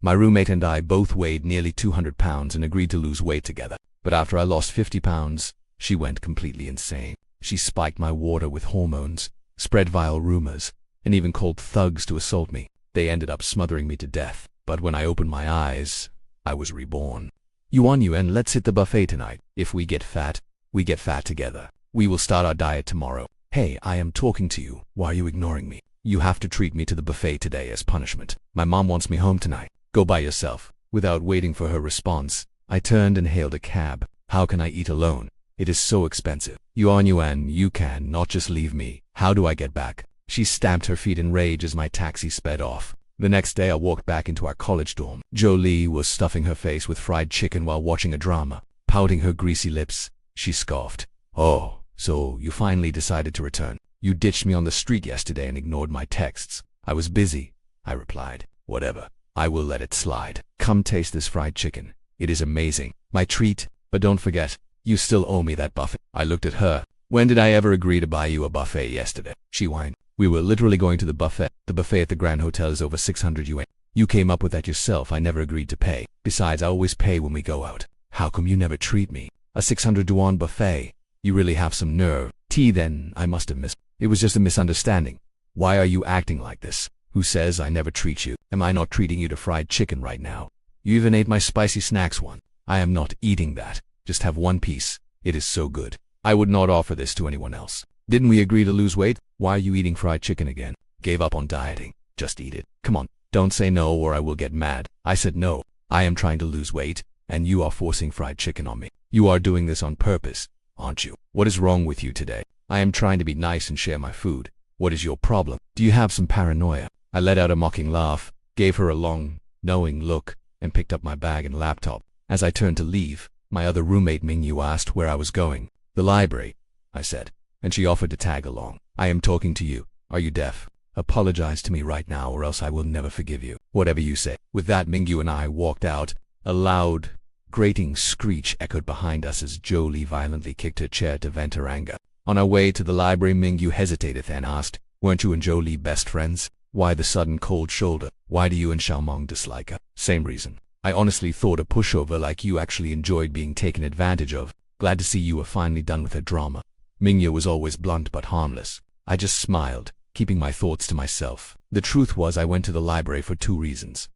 My roommate and I both weighed nearly 200 pounds and agreed to lose weight together. But after I lost 50 pounds, she went completely insane. She spiked my water with hormones, spread vile rumors, and even called thugs to assault me. They ended up smothering me to death. But when I opened my eyes, I was reborn. Yuan, let's hit the buffet tonight. If we get fat, we get fat together. We will start our diet tomorrow. Hey, I am talking to you. Why are you ignoring me? You have to treat me to the buffet today as punishment. My mom wants me home tonight. Go by yourself. Without waiting for her response, I turned and hailed a cab. How can I eat alone? It is so expensive. Yuan, you can not just leave me. How do I get back? She stamped her feet in rage as my taxi sped off. The next day I walked back into our college dorm. Jolie was stuffing her face with fried chicken while watching a drama. Pouting her greasy lips, she scoffed. Oh, so you finally decided to return. You ditched me on the street yesterday and ignored my texts. I was busy, I replied. Whatever. I will let it slide. Come taste this fried chicken. It is amazing. My treat. But don't forget, you still owe me that buffet. I looked at her. When did I ever agree to buy you a buffet yesterday? She whined. We were literally going to the buffet. The buffet at the Grand Hotel is over 600 yuan. You came up with that yourself. I never agreed to pay. Besides, I always pay when we go out. How come you never treat me? A 600 yuan buffet. You really have some nerve. Then I must have missed. It was just a misunderstanding. Why are you acting like this? Who says I never treat you? Am I not treating you to fried chicken right now? You even ate my spicy snacks one. I am not eating that. Just have one piece. It is so good. I would not offer this to anyone else. Didn't we agree to lose weight? Why are you eating fried chicken again? Gave up on dieting. Just eat it. Come on. Don't say no or I will get mad. I said no. I am trying to lose weight, and you are forcing fried chicken on me. You are doing this on purpose, aren't you? What is wrong with you today? I am trying to be nice and share my food. What is your problem? Do you have some paranoia? I let out a mocking laugh, gave her a long, knowing look, and picked up my bag and laptop. As I turned to leave, my other roommate Mingyu asked where I was going. The library, I said, and she offered to tag along. I am talking to you. Are you deaf? Apologize to me right now or else I will never forgive you. Whatever you say. With that, Mingyu and I walked out. A loud, grating screech echoed behind us as Jolie violently kicked her chair to vent her anger. On our way to the library, Mingyu hesitated and asked, weren't you and Jolie best friends? Why the sudden cold shoulder? Why do you and Xiaomong dislike her? Same reason. I honestly thought a pushover like you actually enjoyed being taken advantage of. Glad to see you were finally done with her drama. Mingyu was always blunt but harmless. I just smiled, keeping my thoughts to myself. The truth was I went to the library for 2 reasons.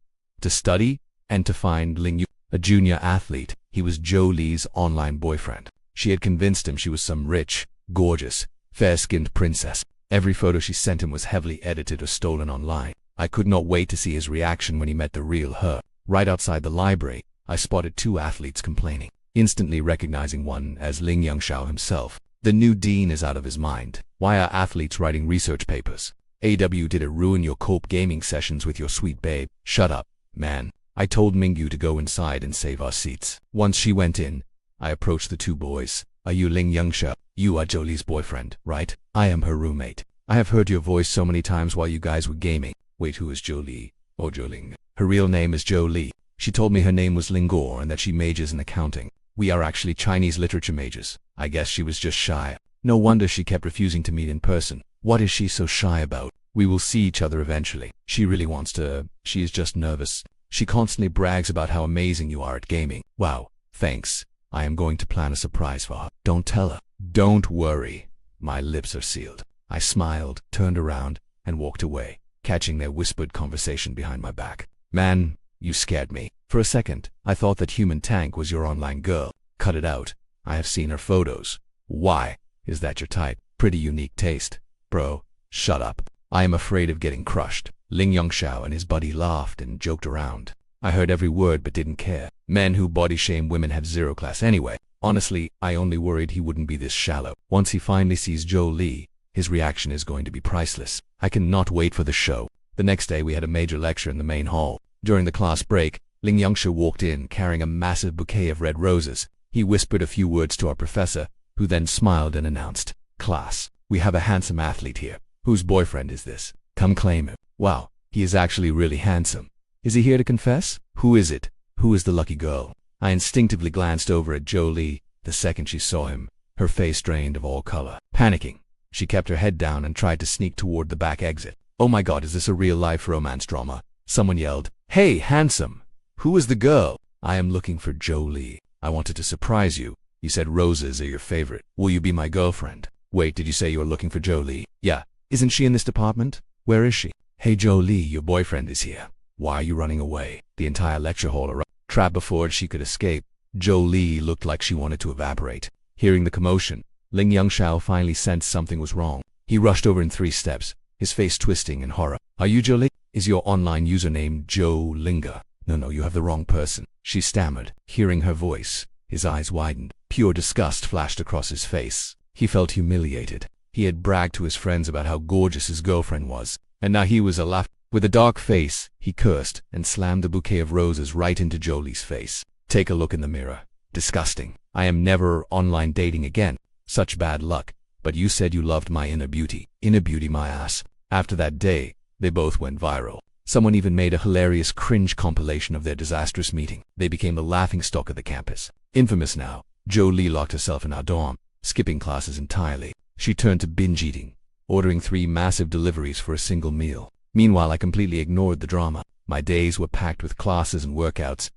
To study, and to find Lingyu, a junior athlete. He was Jolie's online boyfriend. She had convinced him she was some rich, gorgeous, fair-skinned princess. Every photo she sent him was heavily edited or stolen online. I could not wait to see his reaction when he met the real her. Right outside the library, I spotted 2 athletes complaining, instantly recognizing one as Ling Yangshao himself. The new dean is out of his mind. Why are athletes writing research papers? AW, did it ruin your cope gaming sessions with your sweet babe? Shut up, man. I told Mingyu to go inside and save our seats. Once she went in, I approached the 2 boys. Are you Ling Yangshao? You are Jolie's boyfriend, right? I am her roommate. I have heard your voice so many times while you guys were gaming. Wait, who is Jolie? Oh, Joling. Her real name is Jolie. She told me her name was Lingor and that she majors in accounting. We are actually Chinese literature majors. I guess she was just shy. No wonder she kept refusing to meet in person. What is she so shy about? We will see each other eventually. She really wants to. She is just nervous. She constantly brags about how amazing you are at gaming. Wow, thanks. I am going to plan a surprise for her. Don't tell her. Don't worry. My lips are sealed. I smiled, turned around, and walked away, catching their whispered conversation behind my back. Man, you scared me. For a second, I thought that Human Tank was your online girl. Cut it out. I have seen her photos. Why? Is that your type? Pretty unique taste. Bro, shut up. I am afraid of getting crushed. Ling Yangshao and his buddy laughed and joked around. I heard every word but didn't care. Men who body shame women have 0 class anyway. Honestly, I only worried he wouldn't be this shallow. Once he finally sees Jolie, his reaction is going to be priceless. I cannot wait for the show. The next day we had a major lecture in the main hall. During the class break, Ling Yangshao walked in carrying a massive bouquet of red roses. He whispered a few words to our professor, who then smiled and announced, "Class, we have a handsome athlete here. Whose boyfriend is this? Come claim him." Wow, he is actually really handsome. Is he here to confess? Who is it? Who is the lucky girl? I instinctively glanced over at Jolie. The second she saw him, her face drained of all color. Panicking, she kept her head down and tried to sneak toward the back exit. Oh my god, is this a real-life romance drama? Someone yelled, "Hey, handsome, Who is the girl? I am looking for Jolie. I wanted to surprise you. You said roses are your favorite. Will you be my girlfriend? Wait, did you say you were looking for Jolie? Yeah. Isn't she in this department? Where is she? Hey Jolie, your boyfriend is here. Why are you running away? The entire lecture hall arrived. Trapped before she could escape, Jolie looked like she wanted to evaporate. Hearing the commotion, Ling Yongshao finally sensed something was wrong. He rushed over in 3 steps, his face twisting in horror. Are you Jolie? Is your online username Joe Linga? No, you have the wrong person. She stammered. Hearing her voice, his eyes widened. Pure disgust flashed across his face. He felt humiliated. He had bragged to his friends about how gorgeous his girlfriend was, and now he was a laugh. With a dark face, he cursed and slammed the bouquet of roses right into Jolie's face. Take a look in the mirror. Disgusting. I am never online dating again. Such bad luck. But you said you loved my inner beauty. Inner beauty my ass. After that day, they both went viral. Someone even made a hilarious cringe compilation of their disastrous meeting. They became the laughingstock of the campus. Infamous now, Jolie locked herself in our dorm, skipping classes entirely. She turned to binge eating, ordering 3 massive deliveries for a single meal. Meanwhile, I completely ignored the drama. My days were packed with classes and workouts.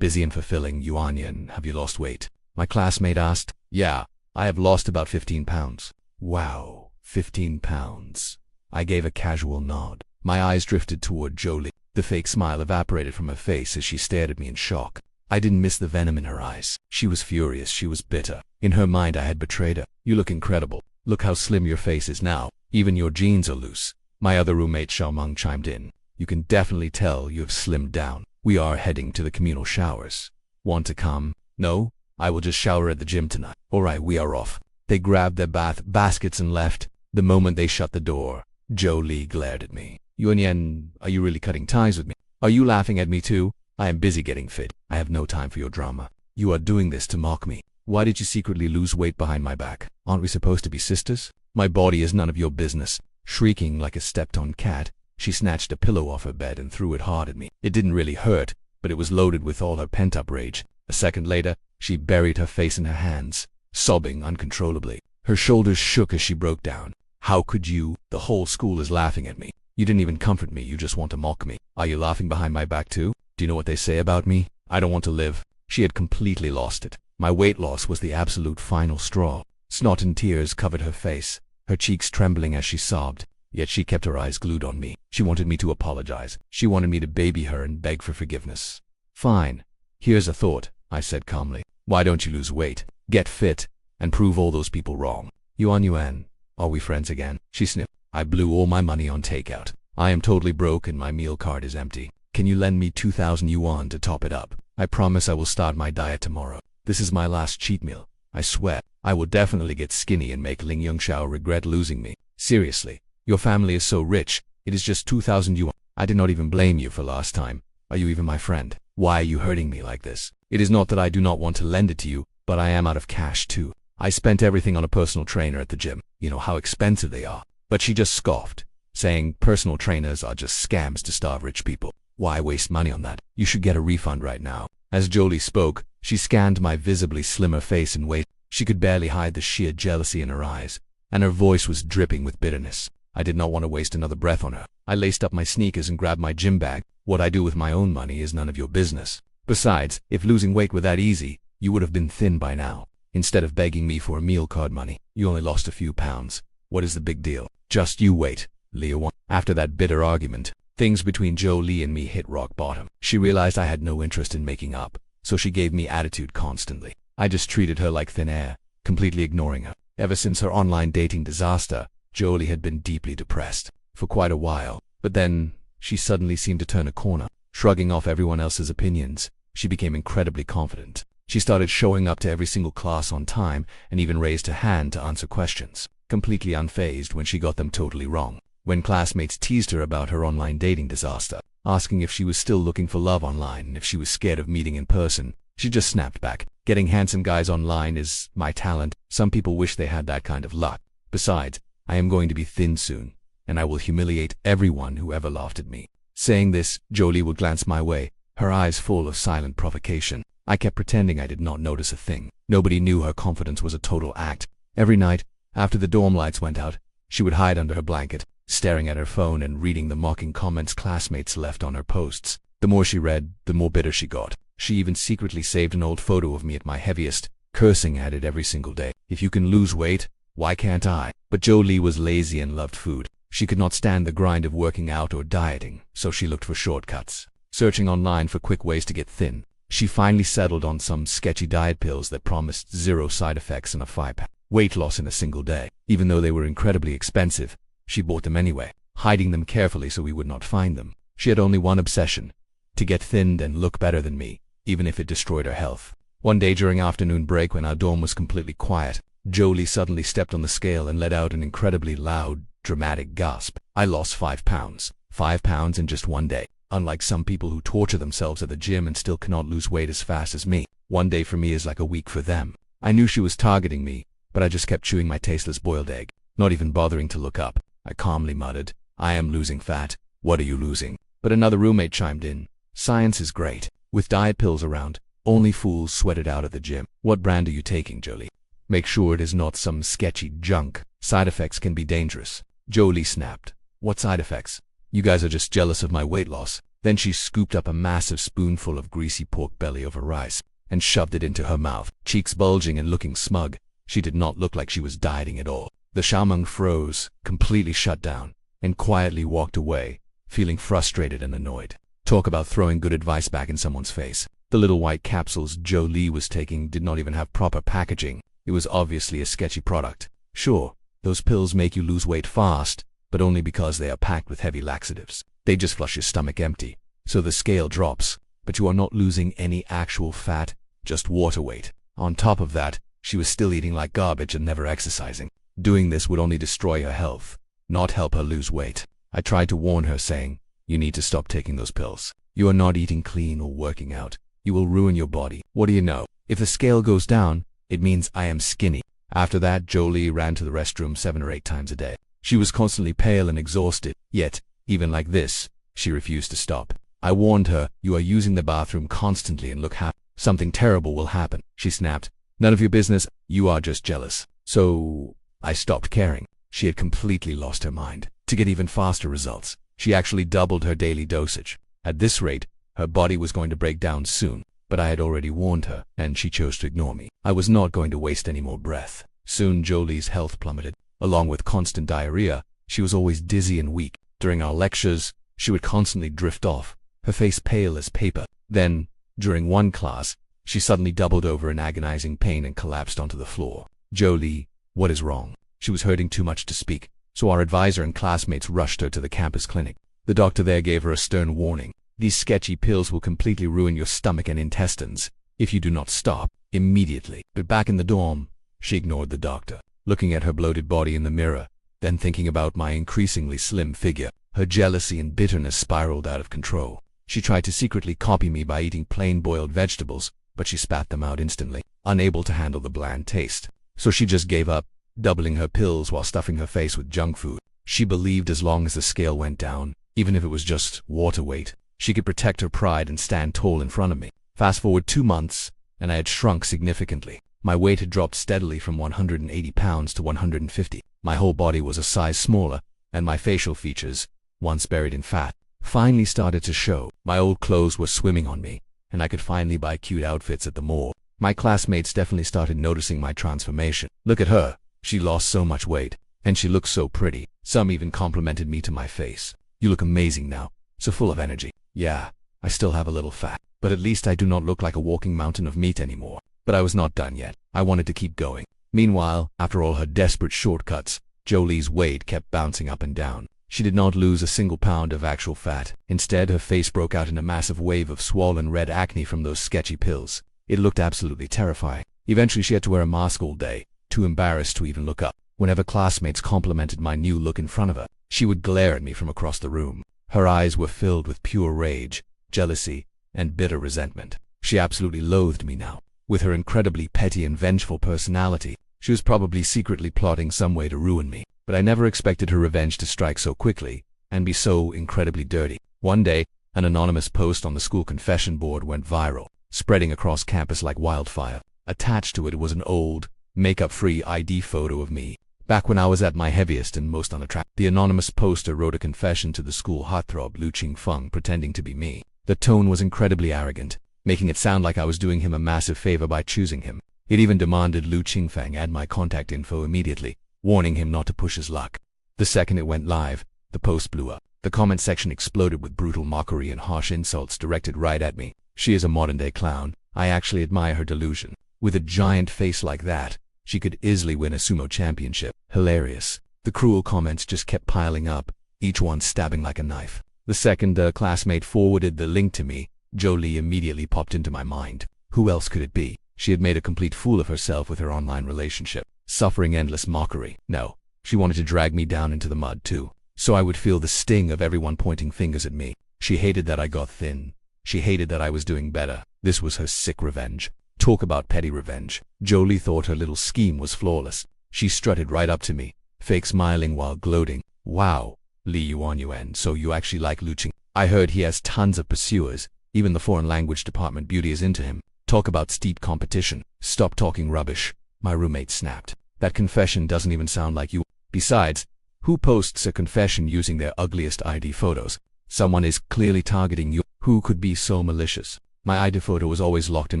Busy and fulfilling. Yuanyan, have you lost weight? My classmate asked. Yeah, I have lost about 15 pounds. Wow, 15 pounds. I gave a casual nod. My eyes drifted toward Jolie. The fake smile evaporated from her face as she stared at me in shock. I didn't miss the venom in her eyes. She was furious. She was bitter. In her mind, I had betrayed her. You look incredible. Look how slim your face is now. Even your jeans are loose. My other roommate Xiaomeng chimed in. You can definitely tell you have slimmed down. We are heading to the communal showers. Want to come? No? I will just shower at the gym tonight. Alright, we are off. They grabbed their bath baskets and left. The moment they shut the door, Jolie glared at me. Yuanyan, are you really cutting ties with me? Are you laughing at me too? I am busy getting fit. I have no time for your drama. You are doing this to mock me. Why did you secretly lose weight behind my back? Aren't we supposed to be sisters? My body is none of your business. Shrieking like a stepped-on cat, she snatched a pillow off her bed and threw it hard at me. It didn't really hurt, but it was loaded with all her pent-up rage. A second later, she buried her face in her hands, sobbing uncontrollably. Her shoulders shook as she broke down. How could you? The whole school is laughing at me. You didn't even comfort me, you just want to mock me. Are you laughing behind my back too? Do you know what they say about me? I don't want to live. She had completely lost it. My weight loss was the absolute final straw. Snot and tears covered her face, her cheeks trembling as she sobbed. Yet she kept her eyes glued on me. She wanted me to apologize. She wanted me to baby her and beg for forgiveness. Fine. Here's a thought, I said calmly. Why don't you lose weight, get fit, and prove all those people wrong? Yuan, are we friends again? She sniffed. I blew all my money on takeout. I am totally broke and my meal card is empty. Can you lend me 2,000 yuan to top it up? I promise I will start my diet tomorrow. This is my last cheat meal. I swear, I will definitely get skinny and make Ling Yongshao regret losing me. Seriously, your family is so rich, it is just 2,000 yuan. I did not even blame you for last time. Are you even my friend? Why are you hurting me like this? It is not that I do not want to lend it to you, but I am out of cash too. I spent everything on a personal trainer at the gym. You know how expensive they are. But she just scoffed, saying personal trainers are just scams to starve rich people. Why waste money on that? You should get a refund right now. As Jolie spoke, she scanned my visibly slimmer face and weight. She could barely hide the sheer jealousy in her eyes, and her voice was dripping with bitterness. I did not want to waste another breath on her. I laced up my sneakers and grabbed my gym bag. What I do with my own money is none of your business. Besides, if losing weight were that easy, you would have been thin by now. Instead of begging me for meal card money, you only lost a few pounds. What is the big deal? Just you wait, Leo. After that bitter argument, things between Jolie and me hit rock bottom. She realized I had no interest in making up, so she gave me attitude constantly. I just treated her like thin air, completely ignoring her. Ever since her online dating disaster, Jolie had been deeply depressed for quite a while. But then, she suddenly seemed to turn a corner. Shrugging off everyone else's opinions, she became incredibly confident. She started showing up to every single class on time and even raised her hand to answer questions, completely unfazed when she got them totally wrong. When classmates teased her about her online dating disaster, asking if she was still looking for love online and if she was scared of meeting in person, she just snapped back. Getting handsome guys online is my talent. Some people wish they had that kind of luck. Besides, I am going to be thin soon, and I will humiliate everyone who ever laughed at me. Saying this, Jolie would glance my way, her eyes full of silent provocation. I kept pretending I did not notice a thing. Nobody knew her confidence was a total act. Every night, after the dorm lights went out, she would hide under her blanket, staring at her phone and reading the mocking comments classmates left on her posts. The more she read, the more bitter she got. She even secretly saved an old photo of me at my heaviest, cursing at it every single day. If you can lose weight, why can't I? But Jolie was lazy and loved food. She could not stand the grind of working out or dieting, so she looked for shortcuts. Searching online for quick ways to get thin, she finally settled on some sketchy diet pills that promised 0 side effects and a 5-pack weight loss in a single day. Even though they were incredibly expensive, she bought them anyway, hiding them carefully so we would not find them. She had only one obsession: to get thin and look better than me, even if it destroyed her health. One day during afternoon break when our dorm was completely quiet, Jolie suddenly stepped on the scale and let out an incredibly loud, dramatic gasp. I lost 5 pounds. 5 pounds in just one day. Unlike some people who torture themselves at the gym and still cannot lose weight as fast as me, one day for me is like a week for them. I knew she was targeting me, but I just kept chewing my tasteless boiled egg, not even bothering to look up. I calmly muttered, "I am losing fat. What are you losing?" But another roommate chimed in, "Science is great. With diet pills around, only fools sweat it out at the gym." "What brand are you taking, Jolie? Make sure it is not some sketchy junk. Side effects can be dangerous." Jolie snapped, "What side effects? You guys are just jealous of my weight loss." Then she scooped up a massive spoonful of greasy pork belly over rice and shoved it into her mouth. Cheeks bulging and looking smug, she did not look like she was dieting at all. The shaman froze, completely shut down, and quietly walked away, feeling frustrated and annoyed. Talk about throwing good advice back in someone's face. The little white capsules Jolie was taking did not even have proper packaging. It was obviously a sketchy product. Sure, those pills make you lose weight fast, but only because they are packed with heavy laxatives. They just flush your stomach empty, so the scale drops, but you are not losing any actual fat, just water weight. On top of that, she was still eating like garbage and never exercising. Doing this would only destroy her health, not help her lose weight. I tried to warn her, saying, "You need to stop taking those pills. You are not eating clean or working out. You will ruin your body." What do you know? If the scale goes down, it means I am skinny. After that, Jolie ran to the restroom 7 or 8 times a day. She was constantly pale and exhausted, yet, even like this, she refused to stop. I warned her, "You are using the bathroom constantly and look happy. Something terrible will happen." She snapped, "None of your business, you are just jealous." So, I stopped caring. She had completely lost her mind. To get even faster results, she actually doubled her daily dosage. At this rate, her body was going to break down soon, but I had already warned her, and she chose to ignore me. I was not going to waste any more breath. Soon Jolie's health plummeted. Along with constant diarrhea, she was always dizzy and weak. During our lectures, she would constantly drift off, her face pale as paper. Then, during one class, she suddenly doubled over in agonizing pain and collapsed onto the floor. "Jolie, what is wrong?" She was hurting too much to speak, so our advisor and classmates rushed her to the campus clinic. The doctor there gave her a stern warning. "These sketchy pills will completely ruin your stomach and intestines if you do not stop immediately." But back in the dorm, she ignored the doctor, looking at her bloated body in the mirror, then thinking about my increasingly slim figure. Her jealousy and bitterness spiraled out of control. She tried to secretly copy me by eating plain boiled vegetables, but she spat them out instantly, unable to handle the bland taste. So she just gave up, doubling her pills while stuffing her face with junk food. She believed as long as the scale went down, even if it was just water weight, she could protect her pride and stand tall in front of me. Fast forward 2 months, and I had shrunk significantly. My weight had dropped steadily from 180 pounds to 150. My whole body was a size smaller, and my facial features, once buried in fat, finally started to show. My old clothes were swimming on me, and I could finally buy cute outfits at the mall. My classmates definitely started noticing my transformation. "Look at her. She lost so much weight, and she looks so pretty." Some even complimented me to my face. "You look amazing now, so full of energy." Yeah, I still have a little fat, but at least I do not look like a walking mountain of meat anymore. But I was not done yet. I wanted to keep going. Meanwhile, after all her desperate shortcuts, Jolie's weight kept bouncing up and down. She did not lose a single pound of actual fat. Instead, her face broke out in a massive wave of swollen red acne from those sketchy pills. It looked absolutely terrifying. Eventually, she had to wear a mask all day, too embarrassed to even look up. Whenever classmates complimented my new look in front of her, she would glare at me from across the room. Her eyes were filled with pure rage, jealousy, and bitter resentment. She absolutely loathed me now. With her incredibly petty and vengeful personality, she was probably secretly plotting some way to ruin me. But I never expected her revenge to strike so quickly and be so incredibly dirty. One day, an anonymous post on the school confession board went viral, spreading across campus like wildfire. Attached to it was an old, makeup-free ID photo of me, back when I was at my heaviest and most unattractive. The anonymous poster wrote a confession to the school heartthrob Lu Qingfeng pretending to be me. The tone was incredibly arrogant, making it sound like I was doing him a massive favor by choosing him. It even demanded Lu Qingfang add my contact info immediately, warning him not to push his luck. The second it went live, the post blew up. The comment section exploded with brutal mockery and harsh insults directed right at me. She is a modern-day clown. I actually admire her delusion. With a giant face like that, she could easily win a sumo championship. Hilarious. The cruel comments just kept piling up, each one stabbing like a knife. The second classmate forwarded the link to me, Jolie immediately popped into my mind. Who else could it be? She had made a complete fool of herself with her online relationship, suffering endless mockery. No, she wanted to drag me down into the mud too, so I would feel the sting of everyone pointing fingers at me. She hated that I got thin. She hated that I was doing better. This was her sick revenge. Talk about petty revenge. Jolie thought her little scheme was flawless. She strutted right up to me, fake smiling while gloating. Wow, Li Yuan, so you actually like Lu Qing? I heard he has tons of pursuers. Even the foreign language department beauty is into him. Talk about steep competition. Stop talking rubbish. My roommate snapped. That confession doesn't even sound like you. Besides, who posts a confession using their ugliest ID photos? Someone is clearly targeting you. Who could be so malicious? My ID photo was always locked in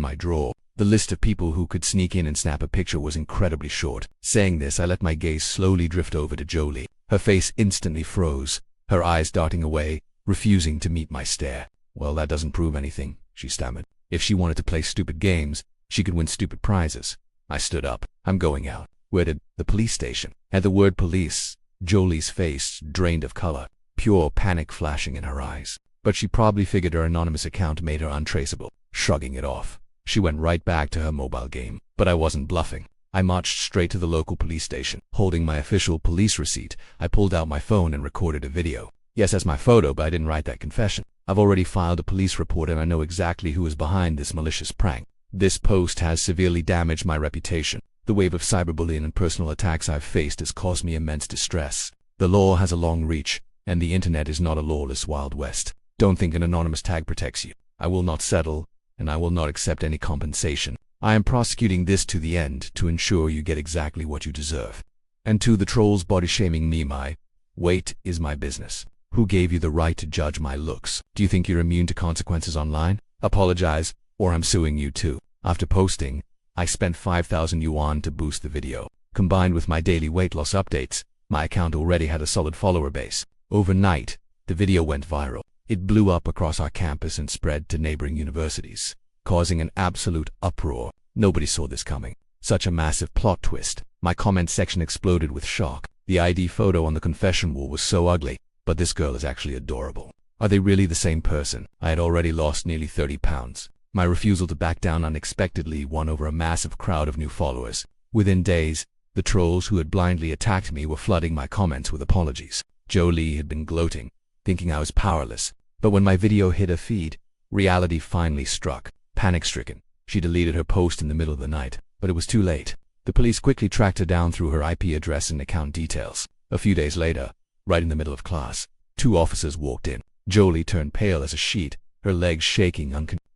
my drawer. The list of people who could sneak in and snap a picture was incredibly short. Saying this, I let my gaze slowly drift over to Jolie. Her face instantly froze, her eyes darting away, refusing to meet my stare. Well, that doesn't prove anything, she stammered. If she wanted to play stupid games, she could win stupid prizes. I stood up. I'm going out. Where did? The police station. At the word police, Jolie's face drained of color, pure panic flashing in her eyes. But she probably figured her anonymous account made her untraceable. Shrugging it off, she went right back to her mobile game. But I wasn't bluffing. I marched straight to the local police station. Holding my official police receipt, I pulled out my phone and recorded a video. Yes, that's my photo, but I didn't write that confession. I've already filed a police report and I know exactly who is behind this malicious prank. This post has severely damaged my reputation. The wave of cyberbullying and personal attacks I've faced has caused me immense distress. The law has a long reach, and the internet is not a lawless Wild West. Don't think an anonymous tag protects you. I will not settle, and I will not accept any compensation. I am prosecuting this to the end to ensure you get exactly what you deserve. And to the trolls body-shaming me, my weight is my business. Who gave you the right to judge my looks? Do you think you're immune to consequences online? Apologize, or I'm suing you too. After posting, I spent 5,000 yuan to boost the video. Combined with my daily weight loss updates, my account already had a solid follower base. Overnight, the video went viral. It blew up across our campus and spread to neighboring universities, causing an absolute uproar. Nobody saw this coming. Such a massive plot twist. My comment section exploded with shock. The ID photo on the confession wall was so ugly, but this girl is actually adorable. Are they really the same person? I had already lost nearly 30 pounds. My refusal to back down unexpectedly won over a massive crowd of new followers. Within days, the trolls who had blindly attacked me were flooding my comments with apologies. Jolie had been gloating, thinking I was powerless. But when my video hit her feed, reality finally struck. Panic-stricken, she deleted her post in the middle of the night, but it was too late. The police quickly tracked her down through her IP address and account details. A few days later, right in the middle of class, 2 officers walked in. Jolie turned pale as a sheet, her legs shaking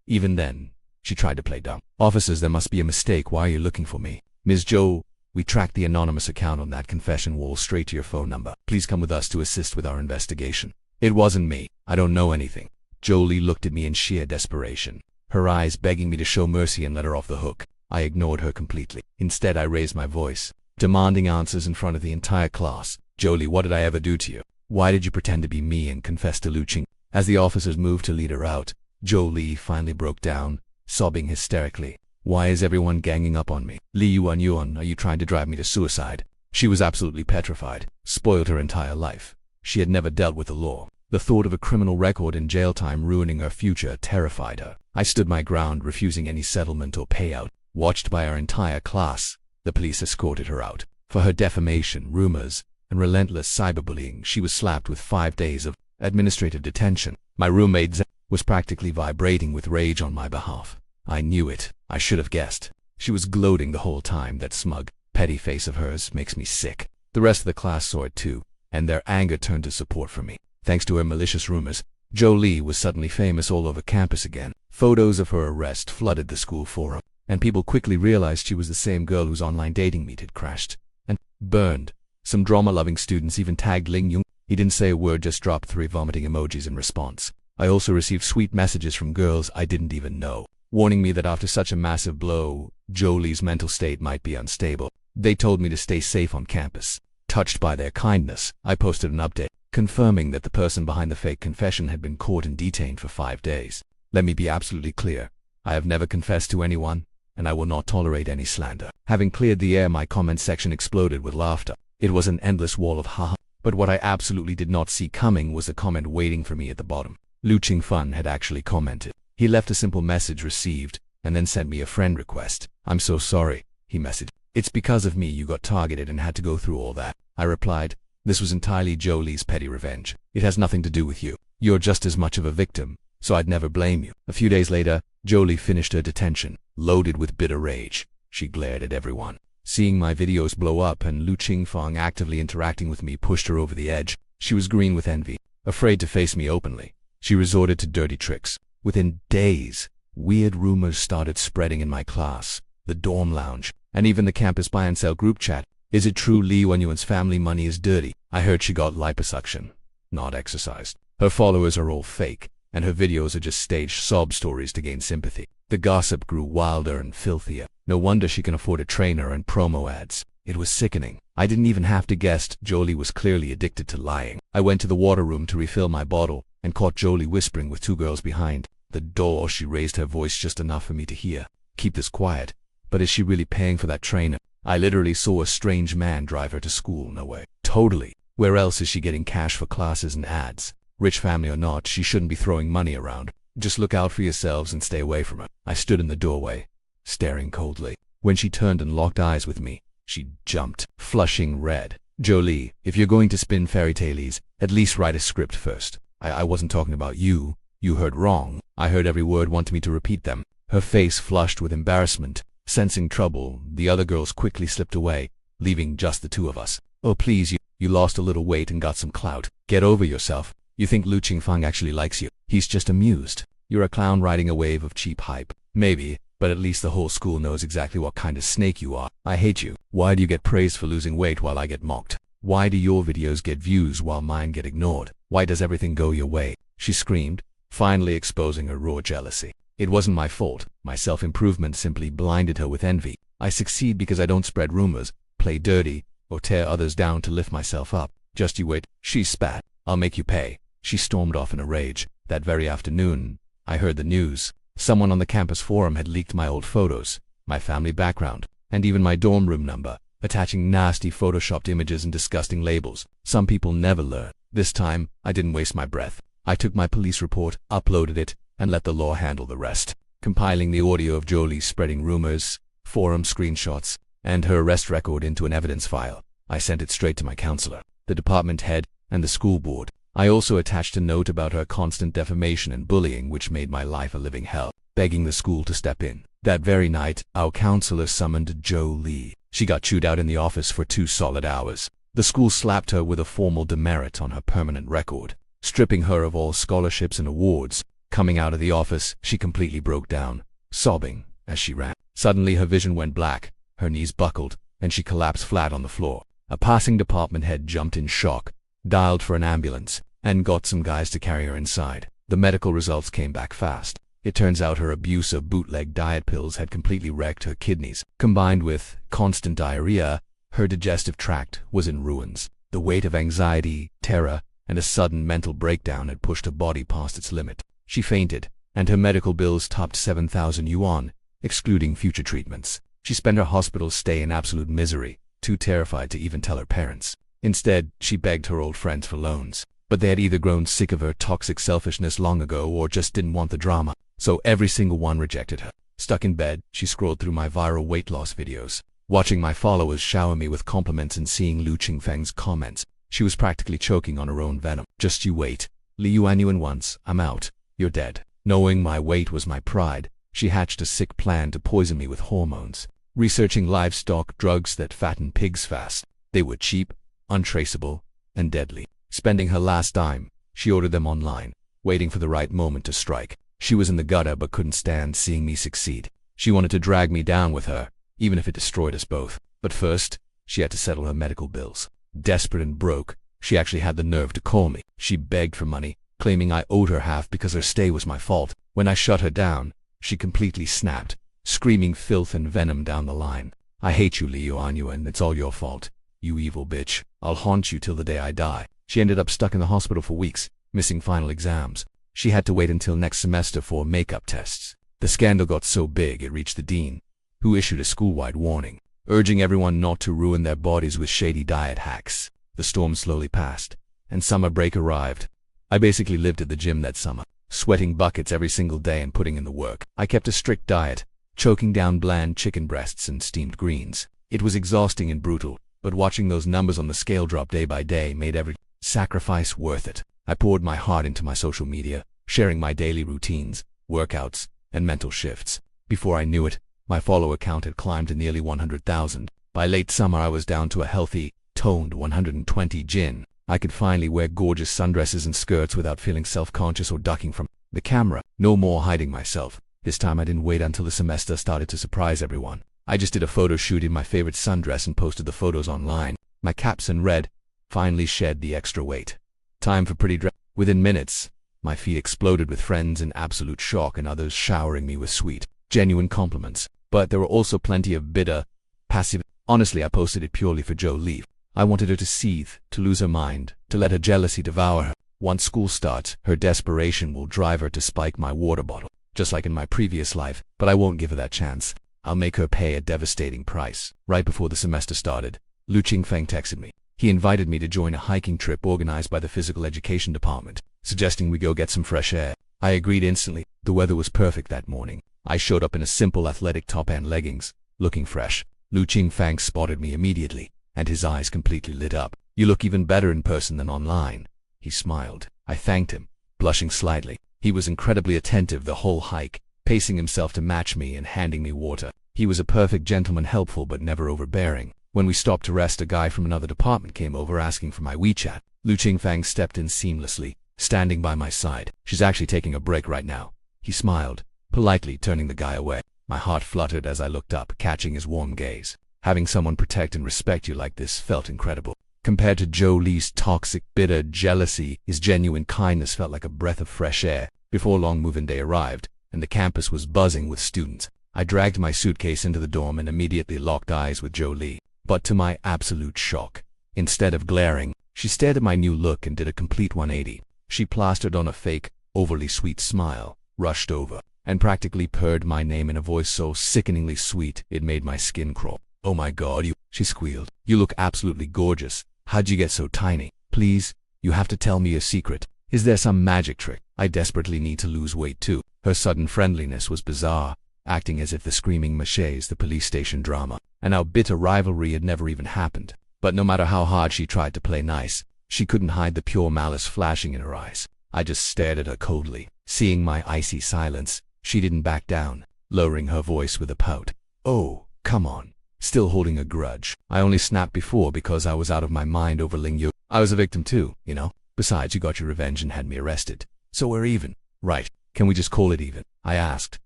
Even then, she tried to play dumb. Officers, there must be a mistake. Why are you looking for me? Ms. Joe, we tracked the anonymous account on that confession wall straight to your phone number. Please come with us to assist with our investigation. It wasn't me. I don't know anything. Jolie looked at me in sheer desperation, her eyes begging me to show mercy and let her off the hook. I ignored her completely. Instead, I raised my voice, demanding answers in front of the entire class. Jolie, what did I ever do to you? Why did you pretend to be me and confess to Lu Qing? As the officers moved to lead her out, Jolie finally broke down, sobbing hysterically. Why is everyone ganging up on me? Li Yuan, are you trying to drive me to suicide? She was absolutely petrified, spoiled her entire life. She had never dealt with the law. The thought of a criminal record and jail time ruining her future terrified her. I stood my ground, refusing any settlement or payout. Watched by our entire class, the police escorted her out. For her defamation, rumors, and relentless cyberbullying, she was slapped with 5 days of administrative detention. My roommate was practically vibrating with rage on my behalf. I knew it. I should have guessed. She was gloating the whole time. That smug, petty face of hers makes me sick. The rest of the class saw it too, and their anger turned to support for me. Thanks to her malicious rumors, Jolie was suddenly famous all over campus again. Photos of her arrest flooded the school forum, and people quickly realized she was the same girl whose online dating meet had crashed and burned. Some drama-loving students even tagged Ling Yung. He didn't say a word, just dropped 3 vomiting emojis in response. I also received sweet messages from girls I didn't even know, warning me that after such a massive blow, Jolie's mental state might be unstable. They told me to stay safe on campus. Touched by their kindness, I posted an update, confirming that the person behind the fake confession had been caught and detained for 5 days. Let me be absolutely clear. I have never confessed to anyone, and I will not tolerate any slander. Having cleared the air, my comment section exploded with laughter. It was an endless wall of haha. But what I absolutely did not see coming was the comment waiting for me at the bottom. Lu Qingfeng had actually commented. He left a simple message received, and then sent me a friend request. "I'm so sorry," he messaged. "It's because of me you got targeted and had to go through all that." I replied, "This was entirely Jolie's petty revenge. It has nothing to do with you. You're just as much of a victim, so I'd never blame you." A few days later, Jolie finished her detention. Loaded with bitter rage, she glared at everyone. Seeing my videos blow up and Lu Qingfeng actively interacting with me pushed her over the edge, she was green with envy. Afraid to face me openly, she resorted to dirty tricks. Within days, weird rumors started spreading in my class, the dorm lounge, and even the campus buy and sell group chat. "Is it true Li Wenyuan's family money is dirty? I heard she got liposuction, not exercised. Her followers are all fake, and her videos are just staged sob stories to gain sympathy." The gossip grew wilder and filthier. No wonder she can afford a trainer and promo ads. It was sickening. I didn't even have to guess. Jolie was clearly addicted to lying. I went to the water room to refill my bottle and caught Jolie whispering with 2 girls behind the door. She raised her voice just enough for me to hear. "Keep this quiet. But is she really paying for that trainer? I literally saw a strange man drive her to school. No way. Totally. Where else is she getting cash for classes and ads? Rich family or not, she shouldn't be throwing money around. Just look out for yourselves and stay away from her." I stood in the doorway, staring coldly. When she turned and locked eyes with me, she jumped, flushing red. "Jolie, if you're going to spin fairy tales, at least write a script first. I wasn't talking about you. You heard wrong." I heard every word, wanted me to repeat them. Her face flushed with embarrassment. Sensing trouble, the other girls quickly slipped away, leaving just the 2 of us. "Oh please, you lost a little weight and got some clout. Get over yourself. You think Lu Qingfeng actually likes you? He's just amused. You're a clown riding a wave of cheap hype." "Maybe, but at least the whole school knows exactly what kind of snake you are. I hate you. Why do you get praised for losing weight while I get mocked? Why do your videos get views while mine get ignored? Why does everything go your way?" she screamed, finally exposing her raw jealousy. It wasn't my fault. My self-improvement simply blinded her with envy. I succeed because I don't spread rumors, play dirty, or tear others down to lift myself up. "Just you wait," she spat. "I'll make you pay." She stormed off in a rage. That very afternoon, I heard the news. Someone on the campus forum had leaked my old photos, my family background, and even my dorm room number, attaching nasty photoshopped images and disgusting labels. Some people never learn. This time, I didn't waste my breath. I took my police report, uploaded it, and let the law handle the rest. Compiling the audio of Jolie spreading rumors, forum screenshots, and her arrest record into an evidence file, I sent it straight to my counselor, the department head, and the school board. I also attached a note about her constant defamation and bullying, which made my life a living hell, begging the school to step in. That very night, our counselor summoned Jolie. She got chewed out in the office for 2 solid hours. The school slapped her with a formal demerit on her permanent record, stripping her of all scholarships and awards. Coming out of the office, she completely broke down, sobbing as she ran. Suddenly her vision went black, her knees buckled, and she collapsed flat on the floor. A passing department head jumped in shock, dialed for an ambulance, and got some guys to carry her inside. The medical results came back fast. It turns out her abuse of bootleg diet pills had completely wrecked her kidneys. Combined with constant diarrhea, her digestive tract was in ruins. The weight of anxiety, terror, and a sudden mental breakdown had pushed her body past its limit. She fainted, and her medical bills topped 7,000 yuan, excluding future treatments. She spent her hospital stay in absolute misery, too terrified to even tell her parents. Instead, she begged her old friends for loans. But they had either grown sick of her toxic selfishness long ago or just didn't want the drama, so every single one rejected her. Stuck in bed, she scrolled through my viral weight loss videos, watching my followers shower me with compliments and seeing Lu Qingfeng's comments. She was practically choking on her own venom. "Just you wait. Li Wenyuan once, I'm out. You're dead." Knowing my weight was my pride, she hatched a sick plan to poison me with hormones, researching livestock drugs that fatten pigs fast. They were cheap, untraceable, and deadly. Spending her last dime, she ordered them online, waiting for the right moment to strike. She was in the gutter but couldn't stand seeing me succeed. She wanted to drag me down with her, even if it destroyed us both. But first, she had to settle her medical bills. Desperate and broke, she actually had the nerve to call me. She begged for money, claiming I owed her half because her stay was my fault. When I shut her down, she completely snapped, screaming filth and venom down the line. I hate you, Liu Anyu, and it's all your fault. You evil bitch. I'll haunt you till the day I die. She ended up stuck in the hospital for weeks, missing final exams. She had to wait until next semester for makeup tests. The scandal got so big it reached the dean, who issued a school-wide warning, urging everyone not to ruin their bodies with shady diet hacks. The storm slowly passed, and summer break arrived. I basically lived at the gym that summer, sweating buckets every single day and putting in the work. I kept a strict diet, choking down bland chicken breasts and steamed greens. It was exhausting and brutal, but watching those numbers on the scale drop day by day made every sacrifice worth it. I poured my heart into my social media, sharing my daily routines, workouts, and mental shifts. Before I knew it, my follower count had climbed to nearly 100,000. By late summer, I was down to a healthy, toned 120 jin. I could finally wear gorgeous sundresses and skirts without feeling self-conscious or ducking from the camera. No more hiding myself. This time I didn't wait until the semester started to surprise everyone. I just did a photo shoot in my favorite sundress and posted the photos online. My caption read, "Finally shed the extra weight. Time for pretty dress." Within minutes, my feed exploded with friends in absolute shock and others showering me with sweet, genuine compliments. But there were also plenty of bitter, passive. Honestly, I posted it purely for Jolie. I wanted her to seethe, to lose her mind, to let her jealousy devour her. Once school starts, her desperation will drive her to spike my water bottle, just like in my previous life, but I won't give her that chance. I'll make her pay a devastating price. Right before the semester started, Lu Qingfeng texted me. He invited me to join a hiking trip organized by the physical education department, suggesting we go get some fresh air. I agreed instantly. The weather was perfect that morning. I showed up in a simple athletic top and leggings, looking fresh. Lu Qingfeng spotted me immediately, and his eyes completely lit up. "You look even better in person than online." He smiled. I thanked him, blushing slightly. He was incredibly attentive the whole hike, pacing himself to match me and handing me water. He was a perfect gentleman, helpful but never overbearing. When we stopped to rest, a guy from another department came over asking for my WeChat. Lu Qingfeng stepped in seamlessly, standing by my side. "She's actually taking a break right now." He smiled, politely turning the guy away. My heart fluttered as I looked up, catching his warm gaze. Having someone protect and respect you like this felt incredible. Compared to Jolie's toxic, bitter jealousy, his genuine kindness felt like a breath of fresh air. Before long, move-in day arrived, and the campus was buzzing with students. I dragged my suitcase into the dorm and immediately locked eyes with Jolie. But to my absolute shock, instead of glaring, she stared at my new look and did a complete 180. She plastered on a fake, overly sweet smile, rushed over, and practically purred my name in a voice so sickeningly sweet it made my skin crawl. "Oh my God, she squealed. "You look absolutely gorgeous. How'd you get so tiny? Please, you have to tell me a secret. Is there some magic trick? I desperately need to lose weight too." Her sudden friendliness was bizarre, acting as if the screaming mache's the police station drama, and our bitter rivalry had never even happened. But no matter how hard she tried to play nice, she couldn't hide the pure malice flashing in her eyes. I just stared at her coldly. Seeing my icy silence, she didn't back down, lowering her voice with a pout. "Oh, come on." Still holding a grudge. I only snapped before because I was out of my mind over Ling Yu. I was a victim too, you know? Besides, you got your revenge and had me arrested. So we're even. Right. Can we just call it even? I asked,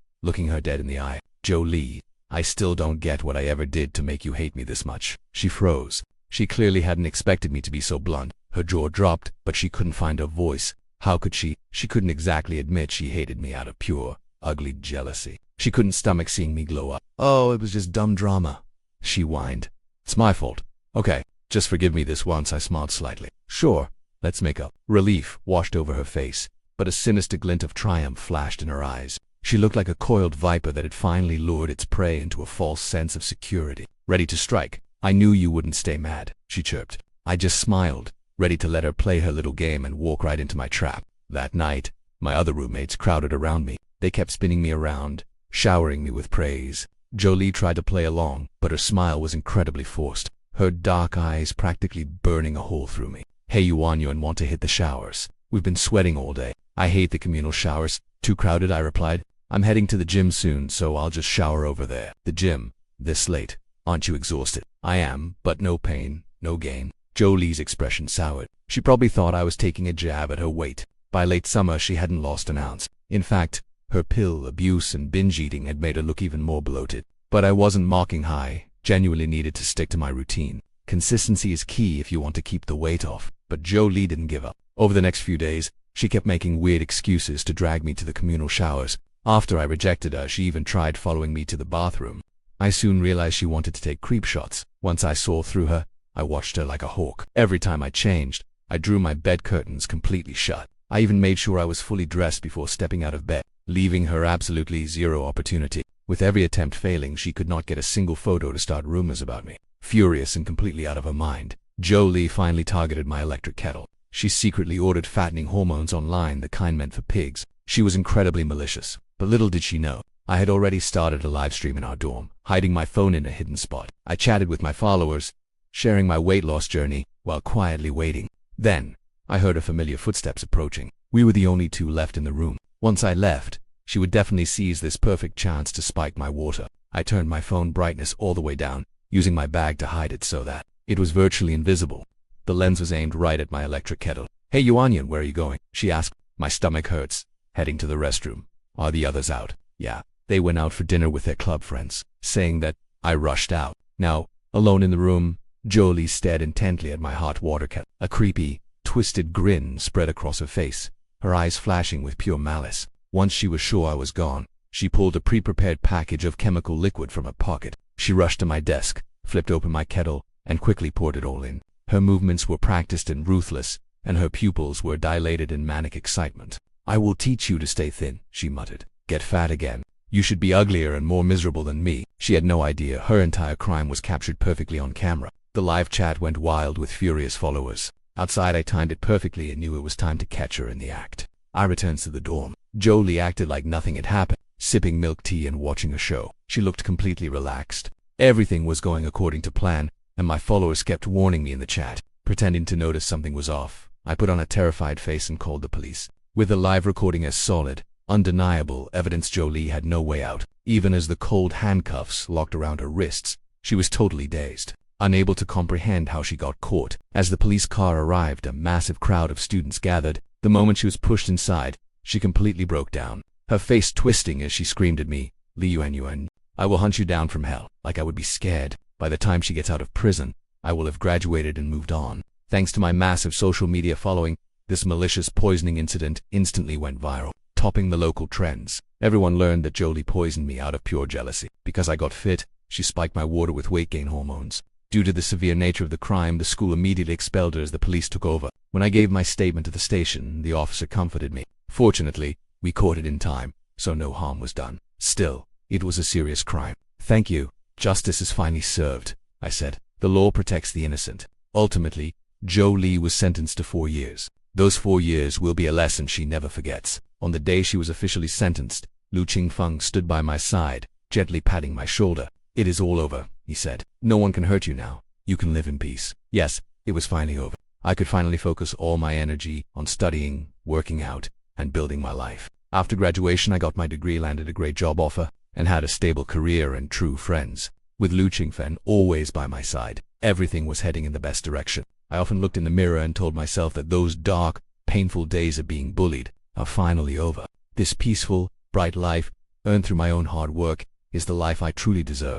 looking her dead in the eye. "Jolie, I still don't get what I ever did to make you hate me this much." She froze. She clearly hadn't expected me to be so blunt. Her jaw dropped, but she couldn't find her voice. How could she? She couldn't exactly admit she hated me out of pure, ugly jealousy. She couldn't stomach seeing me glow up. "Oh, it was just dumb drama," she whined. "It's my fault. Okay, just forgive me this once." I smiled slightly. "Sure, let's make up." Relief washed over her face, but a sinister glint of triumph flashed in her eyes. She looked like a coiled viper that had finally lured its prey into a false sense of security. "Ready to strike?" "I knew you wouldn't stay mad," she chirped. I just smiled, ready to let her play her little game and walk right into my trap. That night, my other roommates crowded around me. They kept spinning me around, showering me with praise. Jolie tried to play along, but her smile was incredibly forced, her dark eyes practically burning a hole through me. "Hey, you want to hit the showers? We've been sweating all day." "I hate the communal showers. Too crowded," I replied. "I'm heading to the gym soon, so I'll just shower over there." "The gym? This late? Aren't you exhausted?" "I am, but no pain, no gain." Jolie's expression soured. She probably thought I was taking a jab at her weight. By late summer, she hadn't lost an ounce. In fact, her pill abuse and binge eating had made her look even more bloated. But I wasn't mocking her. Genuinely needed to stick to my routine. Consistency is key if you want to keep the weight off. But Jolie didn't give up. Over the next few days, She kept making weird excuses to drag me to the communal showers. After I rejected her, she even tried following me to the bathroom. I soon realized she wanted to take creep shots. Once I saw through her, I watched her like a hawk. Every time I changed, I drew my bed curtains completely shut. I even made sure I was fully dressed before stepping out of bed, leaving her absolutely zero opportunity. With every attempt failing, she could not get a single photo to start rumors about me. Furious and completely out of her mind, Jolie finally targeted my electric kettle. She secretly ordered fattening hormones online, the kind meant for pigs. She was incredibly malicious, but little did she know, I had already started a live stream in our dorm, hiding my phone in a hidden spot. I chatted with my followers, sharing my weight loss journey, while quietly waiting. Then, I heard her familiar footsteps approaching. We were the only two left in the room. Once I left, she would definitely seize this perfect chance to spike my water. I turned my phone brightness all the way down, using my bag to hide it so that it was virtually invisible. The lens was aimed right at my electric kettle. "Hey, you onion, where are you going?" she asked. "My stomach hurts. Heading to the restroom." "Are the others out?" "Yeah, they went out for dinner with their club friends." Saying that, I rushed out. Now, alone in the room, Jolie stared intently at my hot water kettle. A creepy, twisted grin spread across her face, her eyes flashing with pure malice. Once she was sure I was gone, she pulled a pre-prepared package of chemical liquid from her pocket. She rushed to my desk, flipped open my kettle, and quickly poured it all in. Her movements were practiced and ruthless, and her pupils were dilated in manic excitement. "I will teach you to stay thin," she muttered. "Get fat again. You should be uglier and more miserable than me." She had no idea her entire crime was captured perfectly on camera. The live chat went wild with furious followers. Outside, I timed it perfectly and knew it was time to catch her in the act. I returned to the dorm. Jolie acted like nothing had happened, sipping milk tea and watching a show. She looked completely relaxed. Everything was going according to plan, and my followers kept warning me in the chat. Pretending to notice something was off, I put on a terrified face and called the police. With the live recording as solid, undeniable evidence, Jolie had no way out. Even as the cold handcuffs locked around her wrists, she was totally dazed, unable to comprehend how she got caught. As the police car arrived, a massive crowd of students gathered. The moment she was pushed inside, she completely broke down, her face twisting as she screamed at me, "Li Yuan, I will hunt you down from hell." Like I would be scared. By the time she gets out of prison, I will have graduated and moved on. Thanks to my massive social media following, this malicious poisoning incident instantly went viral, topping the local trends. Everyone learned that Jolie poisoned me out of pure jealousy. Because I got fit, she spiked my water with weight gain hormones. Due to the severe nature of the crime, the school immediately expelled her as the police took over. When I gave my statement to the station, the officer comforted me. Fortunately, we caught it in time, so no harm was done. Still, it was a serious crime. "Thank you. Justice is finally served," I said. "The law protects the innocent." Ultimately, Jolie was sentenced to 4 years. Those 4 years will be a lesson she never forgets. On the day she was officially sentenced, Lu Qingfeng stood by my side, gently patting my shoulder. "It is all over," he said. "No one can hurt you now. You can live in peace." Yes, it was finally over. I could finally focus all my energy on studying, working out, and building my life. After graduation, I got my degree, landed a great job offer, and had a stable career and true friends. With Lu Qingfeng always by my side, everything was heading in the best direction. I often looked in the mirror and told myself that those dark, painful days of being bullied are finally over. This peaceful, bright life, earned through my own hard work, is the life I truly deserve.